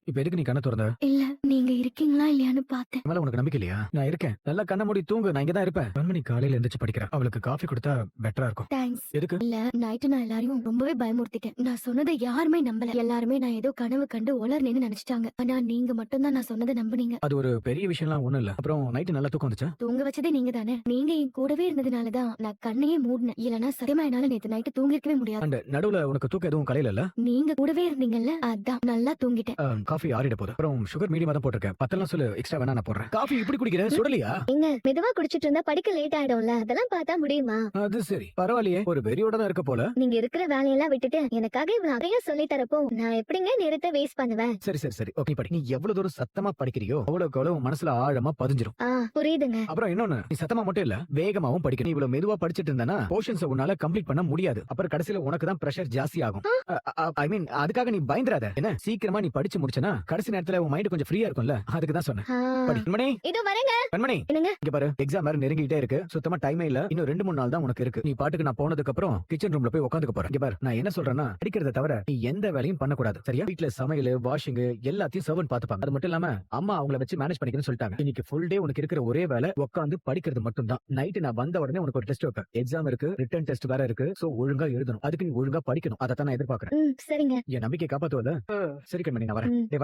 இப்ப எதுக்கு நீ கண்ண திறந்த? இல்ல, நீங்க இருக்கீங்களா இல்லையான்னு பார்த்தேன். மேல உனக்கு நம்பிக்கை இல்லையா? நான் இருக்கேன். நல்லா கண்ண மூடி தூங்கு. நான் இங்க தான் இருப்பேன். கண்மணி காலையில எந்திரிச்சு படிக்கிறா. அவளுக்கு காஃபி கொடுத்தா பெட்டரா இருக்கும். தேங்க்ஸ். எதுக்கு? இல்ல, நைட்டு நான் எல்லாரையும் ரொம்பவே பயமுறுத்திட்டேன். நான் சொன்னதை யாருமே நம்பல. எல்லாருமே நான் ஏதோ கனவு கண்டு உளர்னேன்னு நினைச்சிட்டாங்க. ஆனா நீங்க மட்டும் தான் நான் சொன்னதை நம்புனீங்க. அது ஒரு பெரிய விஷயம்லாம் ஒண்ணும் இல்ல. அப்புறம் நைட்டு நல்லா தூக்கம் வந்துச்சா? தூங்க வச்சதே நீங்க தானே. நீங்க என் கூடவே இருந்ததுனாலதான் நான் கண்ணையே மூடினேன். இல்லனா சத்தியமா என்னால நேத்து நைட்டு தூங்கிருக்கவே முடியாது. அண்ட் நடுவுல உனக்கு தூக்கம் எதுவும் கலையில இல்ல? நீங்க கூடவே இருந்தீங்கல்ல, அதான் நல்லா தூங்கிட்டேன். காஃபி ஆறிட போகுது. அப்புறம் சுகர் மீடியமா தான் போட்டிருக்கேன். பத்தெல்லாம் சொல்லு, எக்ஸ்ட்ரா வேணா நான் போடுறேன். காஃபி இப்படி குடிக்கிற? சுடலையா? நீங்க மெதுவா குடிச்சிட்டு இருந்தா படிக்க லேட் ஆயிடும்ல, அதெல்லாம் பார்த்தா முடியுமா? அது சரி, பரவாயில்லையே. ஒரு வெறியோட தான் இருக்க போல. நீங்க இருக்கிற வேலையெல்லாம் விட்டுட்டு எனக்காக இவ்வளவு நிறைய சொல்லி தரப்போ நான் எப்படிங்க நேரத்தை வேஸ்ட் பண்ணுவேன்? சரி சரி சரி, ஓகே படி. நீ எவ்வளவு தூரம் சத்தமா படிக்கிறியோ அவ்வளவுக்கு அவ்வளவு மனசுல ஆழமா பதிஞ்சிரும். புரியுதுங்க. அப்புறம் இன்னொன்னு, நீ சத்தமா மட்டும் இல்ல, வேகமாவும் படிக்கணும். நீ இவ்வளவு மெதுவா படிச்சிட்டு இருந்தானா போர்ஷன்ஸ் உன்னால கம்ப்ளீட் பண்ண முடியாது. அப்புறம் கடைசில உனக்கு தான் பிரஷர் ஜாஸ்தி ஆகும். ஐ மீன், அதுக்காக நீ பயந்துராத. என்ன, சீக்கிரமா நீ படிச்சு முடிச்சனா கடைசி நேரத்துல உன் மைண்ட் கொஞ்சம் ஃப்ரீயா இருக்கும்ல, அதுக்கு தான் சொன்னேன். படி. கண்மணி, இதோ வரேங்க. கண்மணி, என்னங்க? இங்க பாரு, எக்ஸாம் வேற நெருங்கிட்டே இருக்கு. சுத்தமா டைமே இல்ல. இன்னும் 2-3 நாள் தான் உனக்கு இருக்கு. நீ பாட்டுக்கு நான் போனதுக்கு அப்புறம் கிச்சன் ரூம்ல போய் உட்காந்துக்க போறேன். இங்க பாரு, நான் என்ன சொல்றேன்னா, படிக்கிறத தவிர நீ எந்த வேலையும் பண்ண கூடாது. சரியா? வீட்ல சமையல், வாஷிங் எல்லாத்தையும் சர்வன்ட் பாத்துப்பாங்க. அது மட்டும் இல்லாம அம்மா அவங்கள வச்சு மேனேஜ் பண்ணிக்கணும்னு சொல்லிட்டாங்க. இன்னைக்கு ஃபுல் டே உனக்கு இருக்கிற ஒரே வேலை உட்காந்து படிக்கிறது மட்டும் தான். நைட் நான் வந்த உடனே உனக்கு ஒரு டெஸ்ட் வைப்பேன். எக்ஸாம் இருக்கு, ரிட்டன் டெஸ்ட் வேற இருக்கு. சோ ஒழுங்கா எழுதணும். அதுக்கு நீ ஒழுங்கா படிக்கணும். அதை தான் நான் எதிர்பார்க்கறேன். சரிங்க. என் நம்பிக்கை காப்பாத்துவல. சரி கண்மணி, நான் வரேன். டேய்,